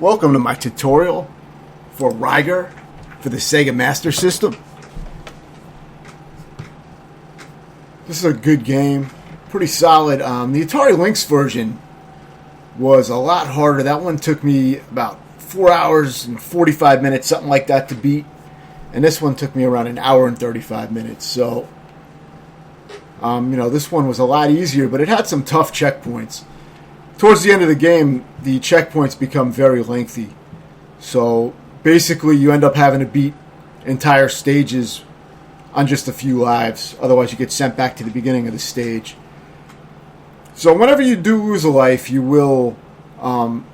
Welcome to my tutorial for Rygar for the Sega Master System. This is a good game, pretty solid. The Atari Lynx version was a lot harder. That one took me about 4 hours and 45 minutes, something like that, to beat. And this one took me around an hour and 35 minutes. So, this one was a lot easier, but it had some tough checkpoints. Towards the end of the game, the checkpoints become very lengthy. So basically you end up having to beat entire stages on just a few lives. Otherwise you get sent back to the beginning of the stage. So whenever you do lose a life, you will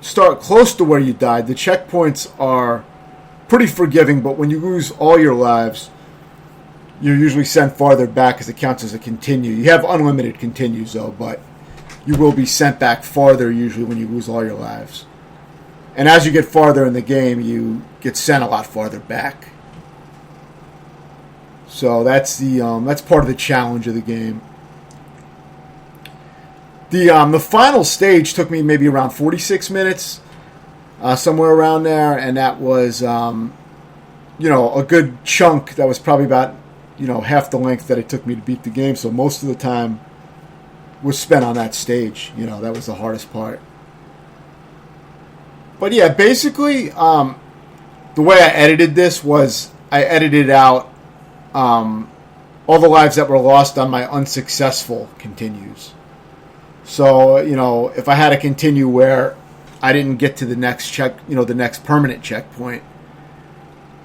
start close to where you died. The checkpoints are pretty forgiving, but when you lose all your lives, you're usually sent farther back because it counts as a continue. You have unlimited continues though, but you will be sent back farther usually when you lose all your lives. And as you get farther in the game, you get sent a lot farther back. So that's that's part of the challenge of the game. The final stage took me maybe around 46 minutes, somewhere around there, and that was a good chunk. That was probably about half the length that it took me to beat the game. So most of the time was spent on that stage. That was the hardest part. But yeah, basically, the way I edited this was I edited out all the lives that were lost on my unsuccessful continues. So, if I had a continue where I didn't get to the next the next permanent checkpoint,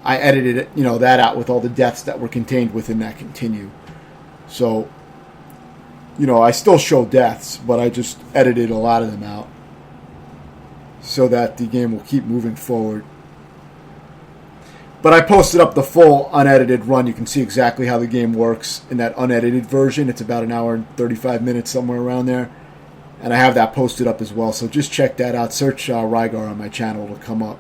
I edited that out with all the deaths that were contained within that continue. So, I still show deaths, but I just edited a lot of them out so that the game will keep moving forward. But I posted up the full unedited run. You can see exactly how the game works in that unedited version. It's about an hour and 35 minutes, somewhere around there. And I have that posted up as well, so just check that out. Search Rygar on my channel, it'll come up.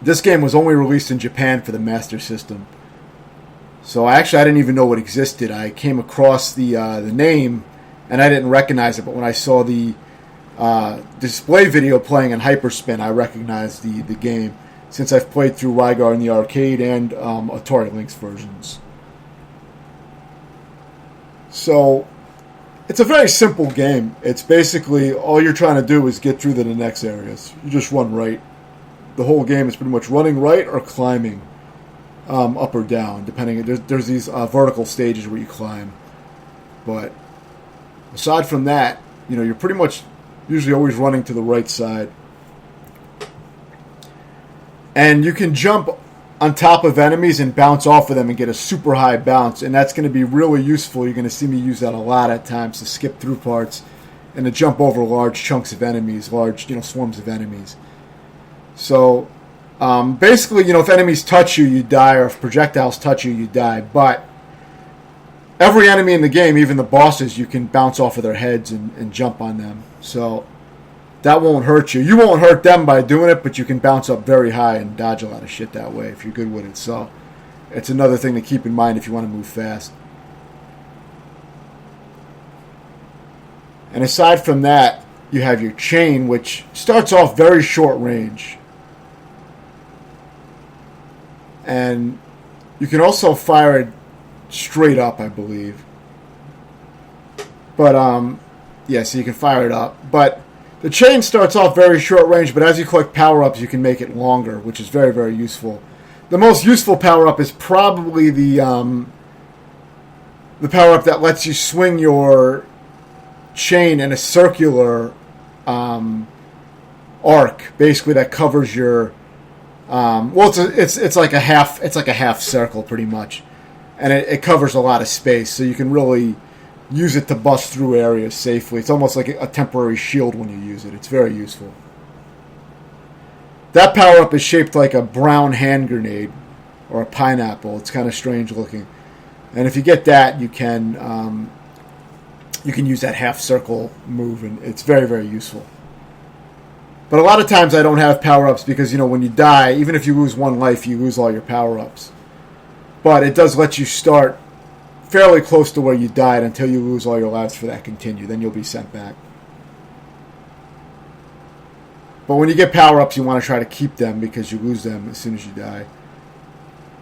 This game was only released in Japan for the Master System. So I didn't even know it existed. I came across the name, and I didn't recognize it. But when I saw the display video playing in Hyperspin, I recognized the game, since I've played through Rygar in the arcade and Atari Lynx versions. So it's a very simple game. It's basically all you're trying to do is get through the next areas. You just run right. The whole game is pretty much running right or climbing. Up or down, depending. There's these vertical stages where you climb, but aside from that, you're pretty much usually always running to the right side, and you can jump on top of enemies and bounce off of them and get a super high bounce, and that's going to be really useful. You're going to see me use that a lot at times to skip through parts and to jump over large chunks of enemies, large swarms of enemies. So basically, if enemies touch you, you die, or if projectiles touch you, you die. But every enemy in the game, even the bosses, you can bounce off of their heads and jump on them. So that won't hurt you. You won't hurt them by doing it, but you can bounce up very high and dodge a lot of shit that way if you're good with it. So it's another thing to keep in mind if you want to move fast. And aside from that, you have your chain, which starts off very short range. And you can also fire it straight up, I believe. But, so you can fire it up. But the chain starts off very short range, but as you collect power-ups, you can make it longer, which is very, very useful. The most useful power-up is probably the power-up that lets you swing your chain in a circular arc, basically, that covers your... it's like a half circle pretty much, and it covers a lot of space, so you can really use it to bust through areas safely. It's almost like a temporary shield when you use it. It's very useful. That power up is shaped like a brown hand grenade or a pineapple. It's kind of strange looking, and if you get that, you can use that half circle move, and it's very, very useful. But a lot of times I don't have power-ups because, when you die, even if you lose one life, you lose all your power-ups. But it does let you start fairly close to where you died until you lose all your lives for that continue. Then you'll be sent back. But when you get power-ups, you want to try to keep them because you lose them as soon as you die.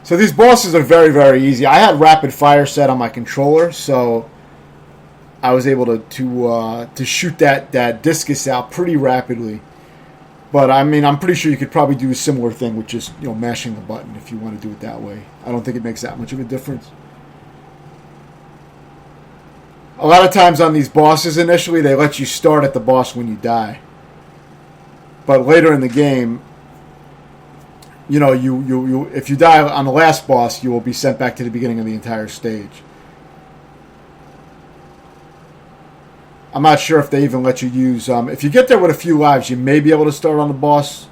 So these bosses are very, very easy. I had rapid fire set on my controller, so I was able to shoot that discus out pretty rapidly. But I mean, I'm pretty sure you could probably do a similar thing with just mashing the button if you want to do it that way. I don't think it makes that much of a difference. A lot of times on these bosses initially, they let you start at the boss when you die. But later in the game, you if you die on the last boss, you will be sent back to the beginning of the entire stage. I'm not sure if they even let you use... if you get there with a few lives, you may be able to start on the boss.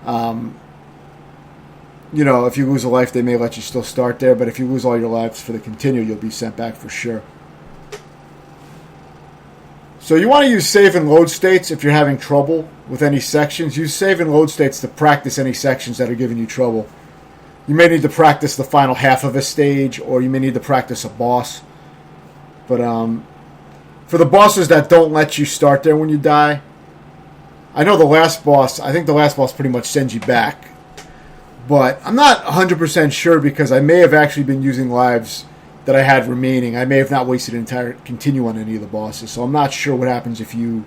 If you lose a life, they may let you still start there. But if you lose all your lives for the continue, you'll be sent back for sure. So you want to use save and load states if you're having trouble with any sections. Use save and load states to practice any sections that are giving you trouble. You may need to practice the final half of a stage, or you may need to practice a boss. But for the bosses that don't let you start there when you die, I think the last boss pretty much sends you back. But I'm not 100% sure because I may have actually been using lives that I had remaining. I may have not wasted an entire continue on any of the bosses, so I'm not sure what happens if you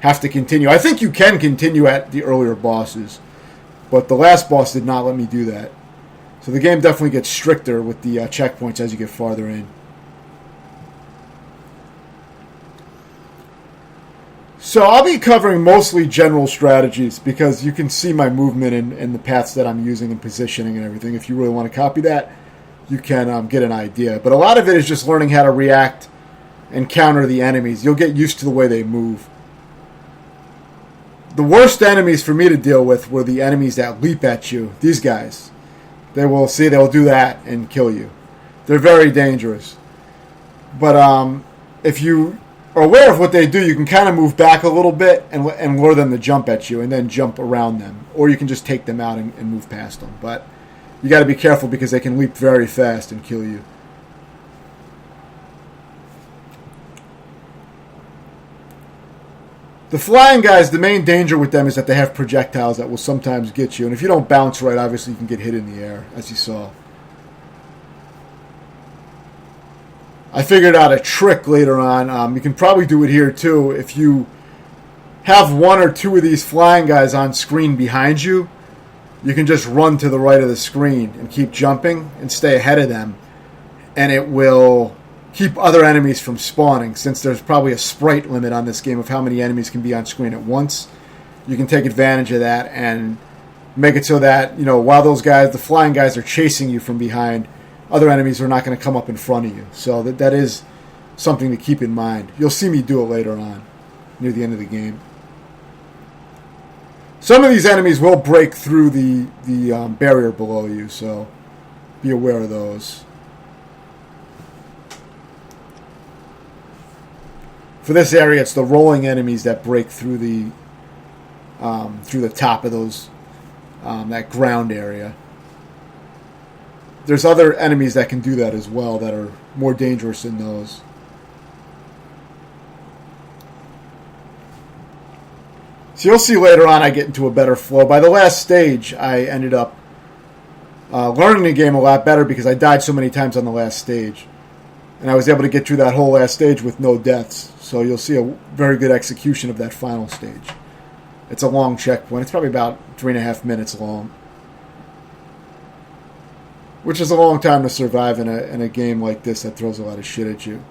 have to continue. I think you can continue at the earlier bosses, but the last boss did not let me do that. So the game definitely gets stricter with the checkpoints as you get farther in. So I'll be covering mostly general strategies because you can see my movement and the paths that I'm using and positioning and everything. If you really want to copy that, you can get an idea. But a lot of it is just learning how to react and counter the enemies. You'll get used to the way they move. The worst enemies for me to deal with were the enemies that leap at you. These guys. They'll do that and kill you. They're very dangerous. But if you are aware of what they do, you can kind of move back a little bit and lure them to jump at you and then jump around them. Or you can just take them out and move past them. But you got to be careful because they can leap very fast and kill you. The flying guys, the main danger with them is that they have projectiles that will sometimes get you. And if you don't bounce right, obviously you can get hit in the air, as you saw. I figured out a trick later on. You can probably do it here too. If you have one or two of these flying guys on screen behind you, you can just run to the right of the screen and keep jumping and stay ahead of them. And it will keep other enemies from spawning, since there's probably a sprite limit on this game of how many enemies can be on screen at once. You can take advantage of that and make it so that, while those guys, the flying guys, are chasing you from behind, other enemies are not going to come up in front of you. So that is something to keep in mind. You'll see me do it later on, near the end of the game. Some of these enemies will break through the barrier below you, so be aware of those. For this area, it's the rolling enemies that break through the top of those that ground area. There's other enemies that can do that as well that are more dangerous than those. So you'll see later on I get into a better flow. By the last stage, I ended up learning the game a lot better because I died so many times on the last stage. And I was able to get through that whole last stage with no deaths. So you'll see a very good execution of that final stage. It's a long checkpoint. It's probably about 3.5 minutes long. Which is a long time to survive in a game like this that throws a lot of shit at you.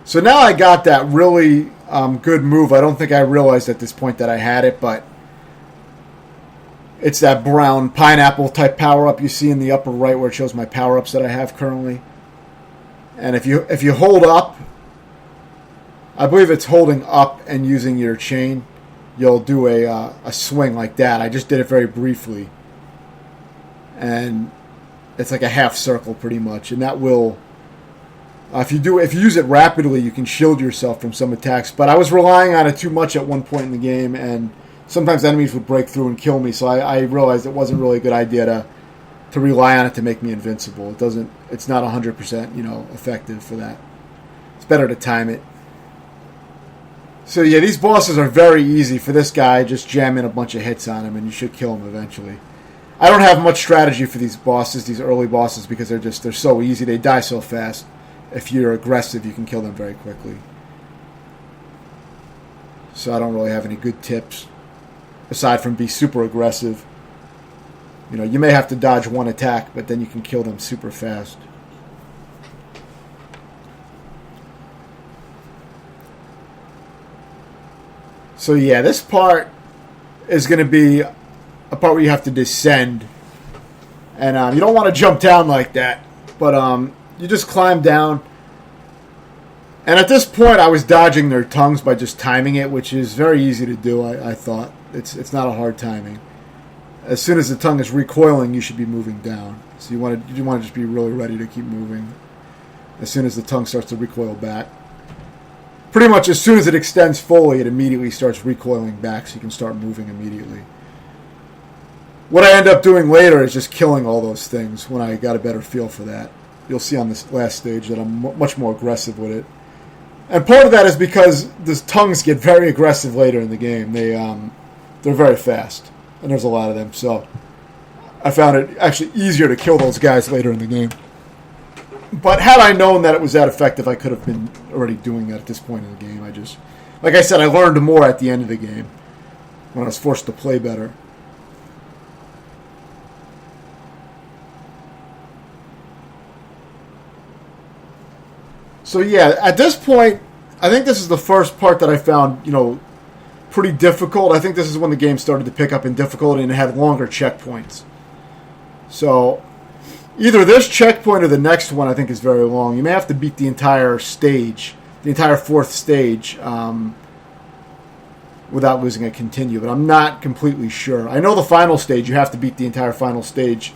So now I got that really good move. I don't think I realized at this point that I had it, but it's that brown pineapple type power-up you see in the upper right where it shows my power-ups that I have currently. And if you hold up, I believe it's holding up and using your chain, you'll do a swing like that. I just did it very briefly. And it's like a half circle pretty much, and that will... if you use it rapidly, you can shield yourself from some attacks. But I was relying on it too much at one point in the game, and sometimes enemies would break through and kill me. So I realized it wasn't really a good idea to rely on it to make me invincible. It's not 100%, effective for that. It's better to time it. So yeah, these bosses are very easy. For this guy, just jam in a bunch of hits on him and you should kill him eventually. I don't have much strategy for these bosses, these early bosses, because they're so easy. They die so fast. If you're aggressive, you can kill them very quickly. So I don't really have any good tips, aside from be super aggressive. You know, you may have to dodge one attack, but then you can kill them super fast. So yeah, this part is going to be a part where you have to descend. And you don't want to jump down like that, but you just climb down. And at this point, I was dodging their tongues by just timing it, which is very easy to do, I thought. It's not a hard timing. As soon as the tongue is recoiling, you should be moving down. So you want to just be really ready to keep moving as soon as the tongue starts to recoil back. Pretty much as soon as it extends fully, it immediately starts recoiling back, so you can start moving immediately. What I end up doing later is just killing all those things when I got a better feel for that. You'll see on this last stage that I'm much more aggressive with it. And part of that is because the tongues get very aggressive later in the game. They're very fast, and there's a lot of them. So I found it actually easier to kill those guys later in the game. But had I known that it was that effective, I could have been already doing that at this point in the game. Like I said, I learned more at the end of the game when I was forced to play better. So yeah, at this point, I think this is the first part that I found, pretty difficult. I think this is when the game started to pick up in difficulty and it had longer checkpoints. So either this checkpoint or the next one I think is very long. You may have to beat the entire stage, the entire fourth stage, without losing a continue, but I'm not completely sure. I know the final stage, you have to beat the entire final stage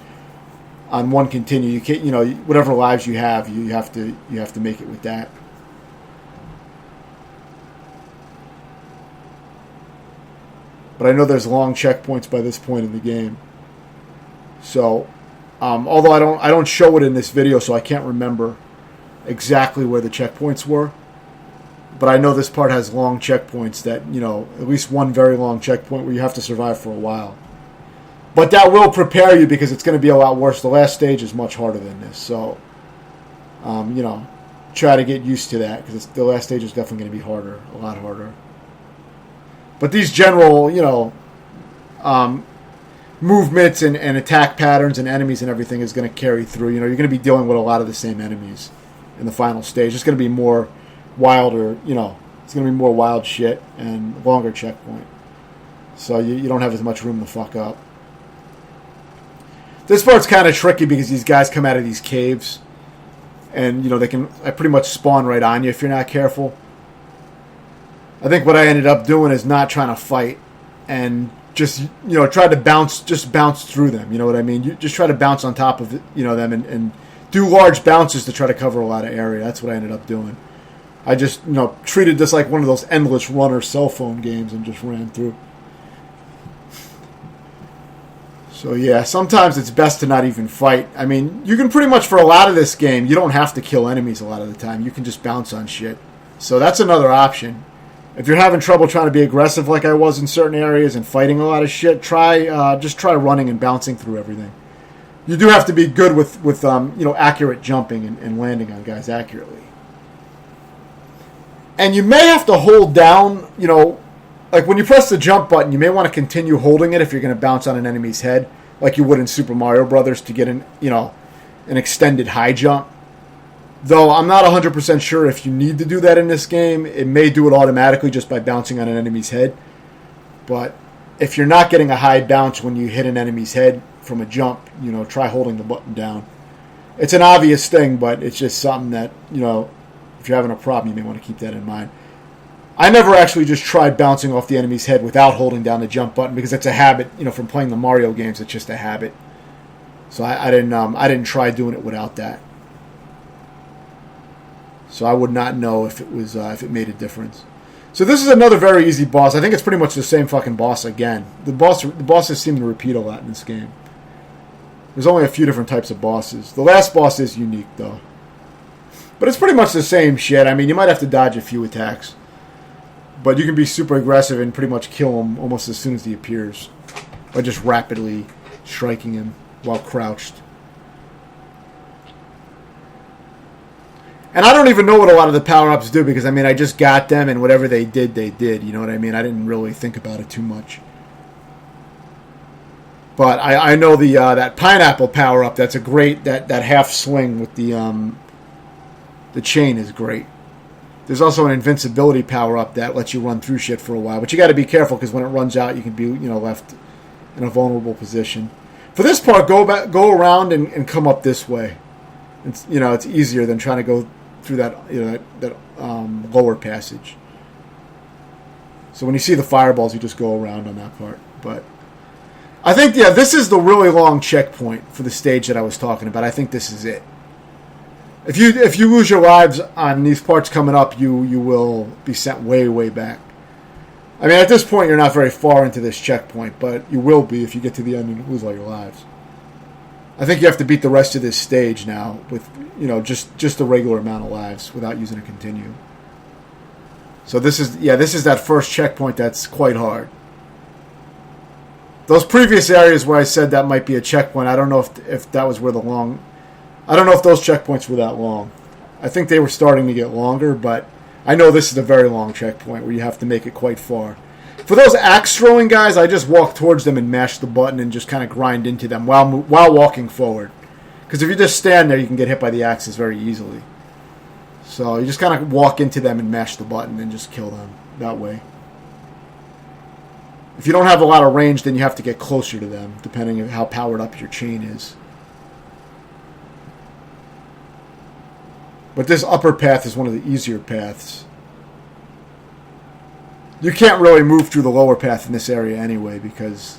on one continue. You can't, whatever lives you have, you have to make it with that. But I know there's long checkpoints by this point in the game. So, although I don't show it in this video, so I can't remember exactly where the checkpoints were. But I know this part has long checkpoints that, at least one very long checkpoint where you have to survive for a while. But that will prepare you because it's going to be a lot worse. The last stage is much harder than this. So, try to get used to that because the last stage is definitely going to be harder, a lot harder. But these general, movements and attack patterns and enemies and everything is going to carry through. You're going to be dealing with a lot of the same enemies in the final stage. It's going to be more wilder, it's going to be more wild shit and longer checkpoint. So you don't have as much room to fuck up. This part's kind of tricky because these guys come out of these caves and, they can pretty much spawn right on you if you're not careful. I think what I ended up doing is not trying to fight and just, try to bounce through them. You know what I mean? You just try to bounce on top of, them and do large bounces to try to cover a lot of area. That's what I ended up doing. I just, treated this like one of those endless runner cell phone games and just ran through. So yeah, sometimes it's best to not even fight. I mean, you can pretty much, for a lot of this game, you don't have to kill enemies a lot of the time. You can just bounce on shit. So that's another option. If you're having trouble trying to be aggressive like I was in certain areas and fighting a lot of shit, just try running and bouncing through everything. You do have to be good with accurate jumping and landing on guys accurately. And you may have to hold down, like when you press the jump button, you may want to continue holding it if you're going to bounce on an enemy's head, like you would in Super Mario Brothers to get an extended high jump. Though I'm not 100% sure if you need to do that in this game. It may do it automatically just by bouncing on an enemy's head. But if you're not getting a high bounce when you hit an enemy's head from a jump, try holding the button down. It's an obvious thing, but it's just something that, if you're having a problem, you may want to keep that in mind. I never actually just tried bouncing off the enemy's head without holding down the jump button because it's a habit, from playing the Mario games. It's just a habit. So I didn't try doing it without that. So I would not know if it made a difference. So this is another very easy boss. I think it's pretty much the same fucking boss again. The bosses seem to repeat a lot in this game. There's only a few different types of bosses. The last boss is unique though. But it's pretty much the same shit. I mean, you might have to dodge a few attacks. But you can be super aggressive and pretty much kill him almost as soon as he appears. By just rapidly striking him while crouched. And I don't even know what a lot of the power-ups do because, I mean, I just got them and whatever they did, they did. You know what I mean? I didn't really think about it too much. But I know the that pineapple power-up, that's a great, that half swing with the chain is great. There's also an invincibility power-up that lets you run through shit for a while. But you got to be careful because when it runs out, you can be, left in a vulnerable position. For this part, go around and come up this way. It's easier than trying to go through that lower passage. So when you see the fireballs, you just go around on that part. But I think, this is the really long checkpoint for the stage that I was talking about. I think this is it. If you lose your lives on these parts coming up, you will be sent way, way back. I mean, at this point, you're not very far into this checkpoint, but you will be if you get to the end and lose all your lives. I think you have to beat the rest of this stage now with, just the regular amount of lives without using a continue. So this is that first checkpoint that's quite hard. Those previous areas where I said that might be a checkpoint, I don't know if that was where I don't know if those checkpoints were that long. I think they were starting to get longer, but I know this is a very long checkpoint where you have to make it quite far. For those axe throwing guys, I just walk towards them and mash the button and just kind of grind into them while walking forward. Because if you just stand there, you can get hit by the axes very easily. So you just kind of walk into them and mash the button and just kill them that way. If you don't have a lot of range, then you have to get closer to them, depending on how powered up your chain is. But this upper path is one of the easier paths. You can't really move through the lower path in this area anyway because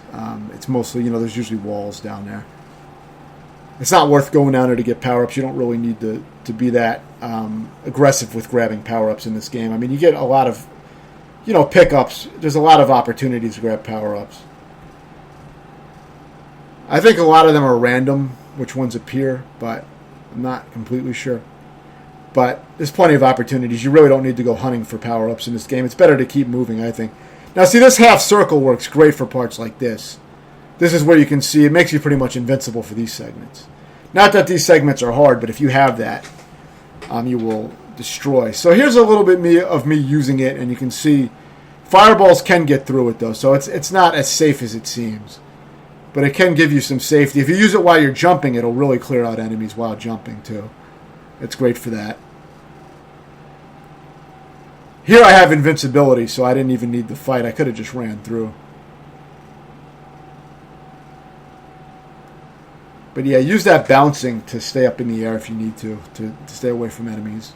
it's mostly, there's usually walls down there. It's not worth going down there to get power-ups. You don't really need to be that aggressive with grabbing power-ups in this game. I mean, you get a lot of, pickups. There's a lot of opportunities to grab power-ups. I think a lot of them are random, which ones appear, but I'm not completely sure. But there's plenty of opportunities. You really don't need to go hunting for power-ups in this game. It's better to keep moving, I think. Now, see, this half circle works great for parts like this. This is where you can see it makes you pretty much invincible for these segments. Not that these segments are hard, but if you have that, you will destroy. So here's a little bit of me using it, and you can see fireballs can get through it, though. So it's not as safe as it seems. But it can give you some safety. If you use it while you're jumping, it'll really clear out enemies while jumping, too. It's great for that. Here I have invincibility, so I didn't even need to fight. I could have just ran through. But yeah, use that bouncing to stay up in the air if you need to stay away from enemies.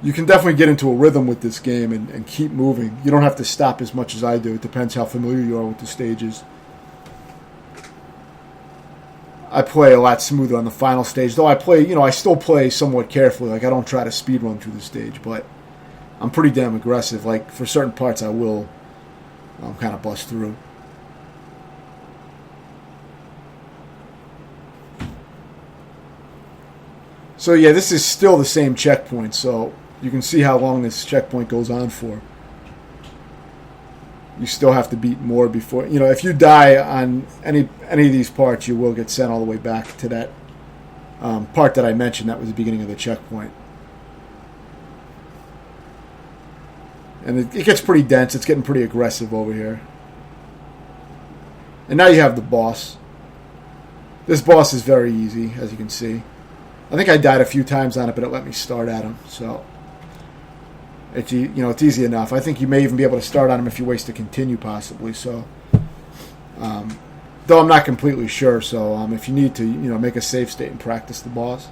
You can definitely get into a rhythm with this game and keep moving. You don't have to stop as much as I do. It depends how familiar you are with the stages. I play a lot smoother on the final stage, though I still play somewhat carefully. Like, I don't try to speed run through the stage, but I'm pretty damn aggressive. Like, for certain parts, I will kind of bust through. So, yeah, this is still the same checkpoint, so you can see how long this checkpoint goes on for. You still have to beat more before... if you die on any of these parts, you will get sent all the way back to that part that I mentioned. That was the beginning of the checkpoint. And it gets pretty dense. It's getting pretty aggressive over here. And now you have the boss. This boss is very easy, as you can see. I think I died a few times on it, but it let me start at him. So... It's easy enough. I think you may even be able to start on him if you waste a continue, possibly. So, though I'm not completely sure. So, if you need to, make a save state and practice the boss,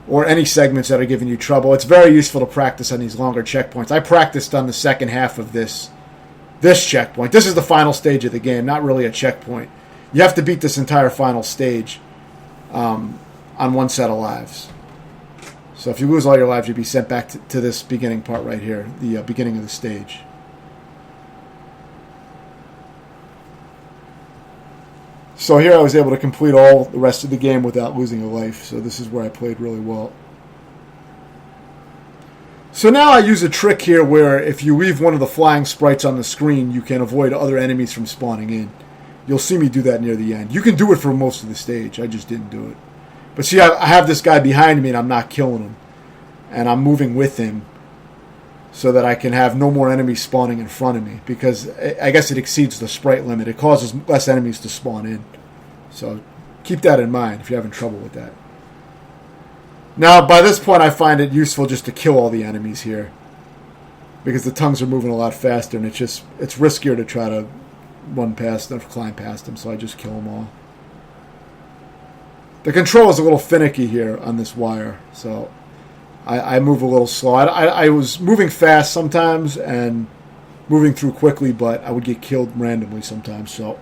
or any segments that are giving you trouble, it's very useful to practice on these longer checkpoints. I practiced on the second half of this checkpoint. This is the final stage of the game, not really a checkpoint. You have to beat this entire final stage on one set of lives. So if you lose all your lives, you'd be sent back to this beginning part right here, the beginning of the stage. So here I was able to complete all the rest of the game without losing a life. So this is where I played really well. So now I use a trick here where if you leave one of the flying sprites on the screen, you can avoid other enemies from spawning in. You'll see me do that near the end. You can do it for most of the stage. I just didn't do it. But see, I have this guy behind me and I'm not killing him. And I'm moving with him so that I can have no more enemies spawning in front of me. Because I guess it exceeds the sprite limit. It causes less enemies to spawn in. So keep that in mind if you're having trouble with that. Now, by this point, I find it useful just to kill all the enemies here. Because the tongues are moving a lot faster, and it's riskier to try to run past them, climb past them, so I just kill them all. The control is a little finicky here on this wire, so I move a little slow. I was moving fast sometimes and moving through quickly, but I would get killed randomly sometimes, so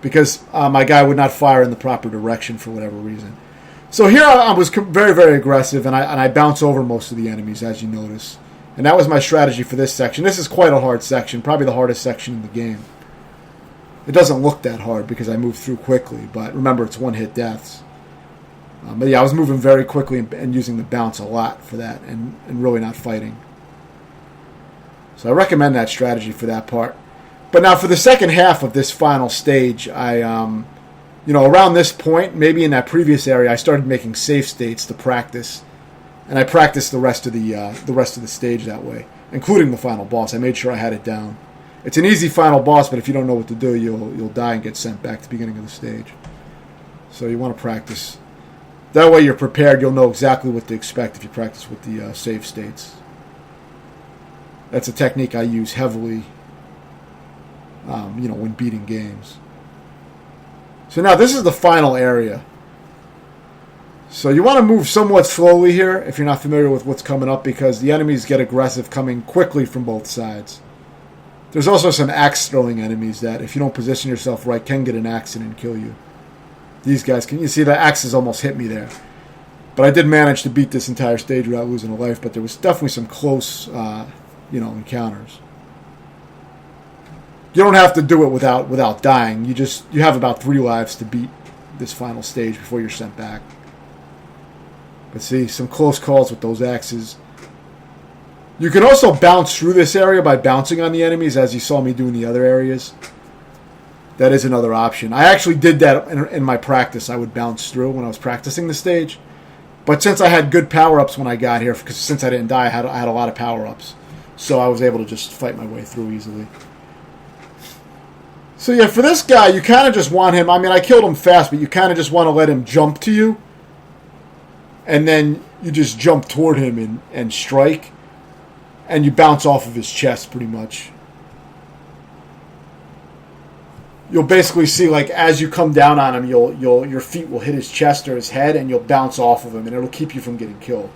because my guy would not fire in the proper direction for whatever reason. So here I was very, very aggressive, and I bounce over most of the enemies, as you notice. And that was my strategy for this section. This is quite a hard section, probably the hardest section in the game. It doesn't look that hard because I move through quickly, but remember, it's one-hit deaths. But yeah, I was moving very quickly and using the bounce a lot for that, and really not fighting. So I recommend that strategy for that part. But now for the second half of this final stage, around this point, maybe in that previous area, I started making save states to practice, and I practiced the rest of the stage that way, including the final boss. I made sure I had it down. It's an easy final boss, but if you don't know what to do, you'll die and get sent back to the beginning of the stage. So you want to practice. That way, you're prepared. You'll know exactly what to expect if you practice with the save states. That's a technique I use heavily, when beating games. So now this is the final area. So you want to move somewhat slowly here if you're not familiar with what's coming up, because the enemies get aggressive coming quickly from both sides. There's also some axe throwing enemies that, if you don't position yourself right, can get an axe in and kill you. These guys can, you see the axes almost hit me there. But I did manage to beat this entire stage without losing a life, but there was definitely some close encounters. You don't have to do it without dying. You have about 3 lives to beat this final stage before you're sent back. But see, some close calls with those axes. You can also bounce through this area by bouncing on the enemies, as you saw me do in the other areas. That is another option. I actually did that in my practice. I would bounce through when I was practicing the stage. But since I had good power-ups when I got here, because since I didn't die, I had a lot of power-ups. So I was able to just fight my way through easily. So yeah, for this guy, you kind of just want him... I mean, I killed him fast, but you kind of just want to let him jump to you. And then you just jump toward him and strike. And you bounce off of his chest, pretty much. You'll basically see, like, as you come down on him, your feet will hit his chest or his head, and you'll bounce off of him, and it'll keep you from getting killed.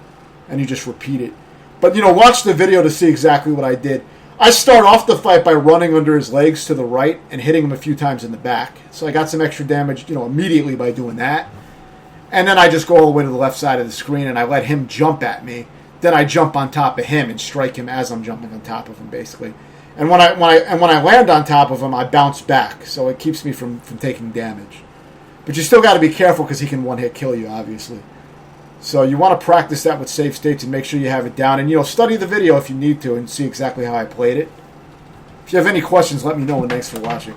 And you just repeat it. But, watch the video to see exactly what I did. I start off the fight by running under his legs to the right and hitting him a few times in the back. So I got some extra damage, immediately by doing that. And then I just go all the way to the left side of the screen, and I let him jump at me. Then I jump on top of him and strike him as I'm jumping on top of him, basically. And when I land on top of him, I bounce back, so it keeps me from taking damage. But you still got to be careful because he can one-hit kill you, obviously. So you want to practice that with save states and make sure you have it down. And study the video if you need to and see exactly how I played it. If you have any questions, let me know, and thanks for watching.